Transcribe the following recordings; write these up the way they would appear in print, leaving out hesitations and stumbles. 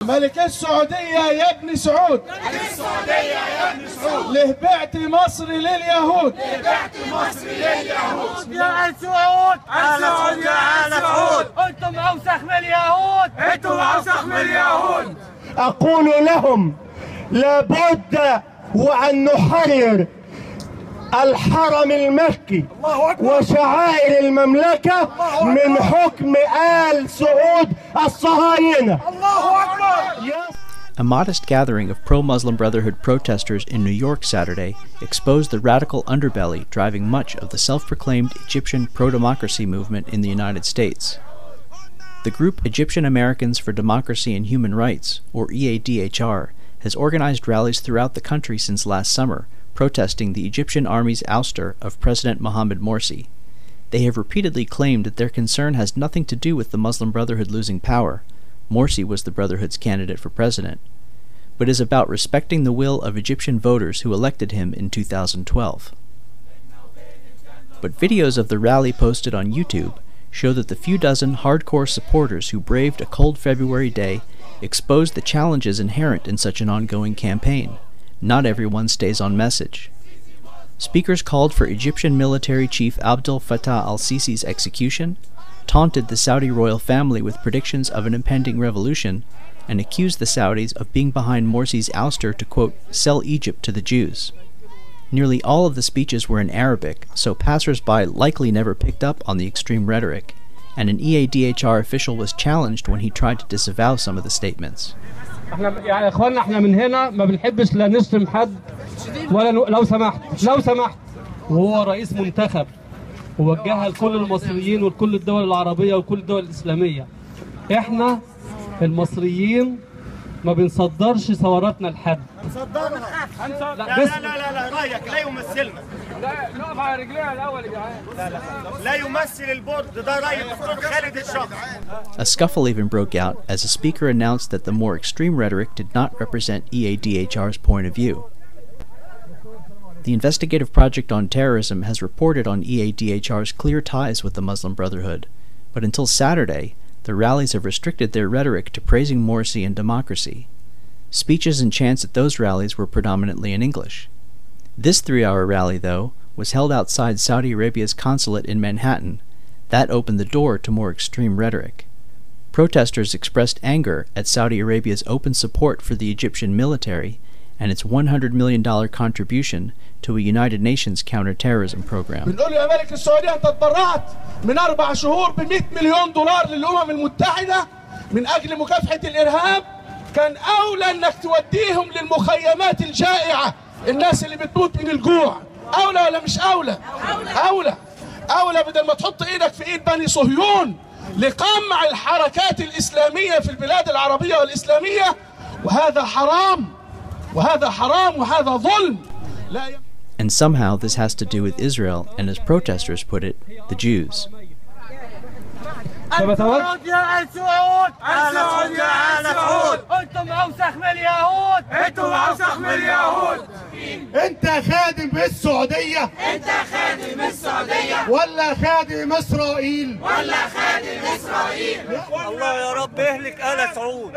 ملك السعودية يا ابن سعود له بعت مصر لليهود يا آل سعود يا آل سعود انتم اوسخ من اليهود أقول لهم لابد وأن نحرر الحرم المكي وشعائر المملكة من حكم آل سعود الصهاينة. A modest gathering of pro-Muslim Brotherhood protesters in New York Saturday exposed the radical underbelly driving much of the self-proclaimed Egyptian pro-democracy movement in the United States. The group Egyptian Americans for Democracy and Human Rights, or EADHR, has organized rallies throughout the country since last summer, protesting the Egyptian army's ouster of President Mohamed Morsi. They have repeatedly claimed that their concern has nothing to do with the Muslim Brotherhood losing power. Morsi was the Brotherhood's candidate for president, but is about respecting the will of Egyptian voters who elected him in 2012. But videos of the rally posted on YouTube show that the few dozen hardcore supporters who braved a cold February day exposed the challenges inherent in such an ongoing campaign. Not everyone stays on message. Speakers called for Egyptian military chief Abdel Fattah al-Sisi's execution, taunted the Saudi royal family with predictions of an impending revolution, and accused the Saudis of being behind Morsi's ouster to, quote, sell Egypt to the Jews. Nearly all of the speeches were in Arabic, so passers-by likely never picked up on the extreme rhetoric, and an EADHR official was challenged when he tried to disavow some of the statements. يا اخوانا احنا من هنا ما بنحبش لا نشتم حد ولا لو سمحت وهو رئيس منتخب ووجهها لكل المصريين ولكل الدول العربية وكل الدول الإسلامية. احنا المصريين ما بنصدرش ثوراتنا لحد. لا رايك لا يمثلنا. لا نقف على رجلينا الأول يا جماعة. لا يمثل البرد ده رأي الدكتور خالد الشخص. A scuffle even broke out as a speaker announced that the more extreme rhetoric did not represent EADHR's point of view. The Investigative Project on Terrorism has reported on EADHR's clear ties with the Muslim Brotherhood, but until Saturday, the rallies have restricted their rhetoric to praising Morsi and democracy. Speeches and chants at those rallies were predominantly in English. This 3-hour rally, though, was held outside Saudi Arabia's consulate in Manhattan. That opened the door to more extreme rhetoric. Protesters expressed anger at Saudi Arabia's open support for the Egyptian military and its $100 million contribution to a United Nations counterterrorism program. بنقول له يا ملك السعودية أنت اتبرعت من 4 شهور ب$100 مليون للأمم المتحدة من أجل مكافحة الإرهاب. كان أولى أنك توديهم للمخيمات الجائعة، الناس اللي بتموت من الجوع. أولى ولا مش أولى؟ أولى بدل ما تحط إيدك في إيد بني صهيون لقمع الحركات الإسلامية في البلاد العربية والإسلامية. وهذا حرام وهذا ظلم. And somehow this has to do with Israel and, as protesters put it, the Jews. يا آل سعود يا آل سعود انتم اوسخ من اليهود انت خادم السعودية ولا خادم إسرائيل الله يا رب اهلك آل سعود.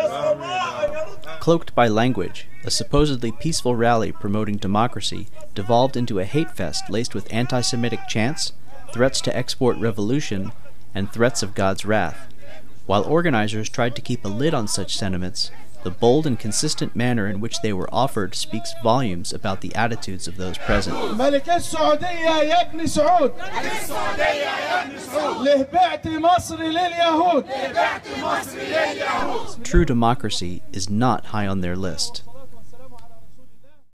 Cloaked by language, a supposedly peaceful rally promoting democracy devolved into a hate fest laced with anti-Semitic chants, threats to export revolution, and threats of God's wrath. While organizers tried to keep a lid on such sentiments, the bold and consistent manner in which they were offered speaks volumes about the attitudes of those present. ملك السعودية يا ابن سعود له بعت مصر لليهود. True democracy is not high on their list.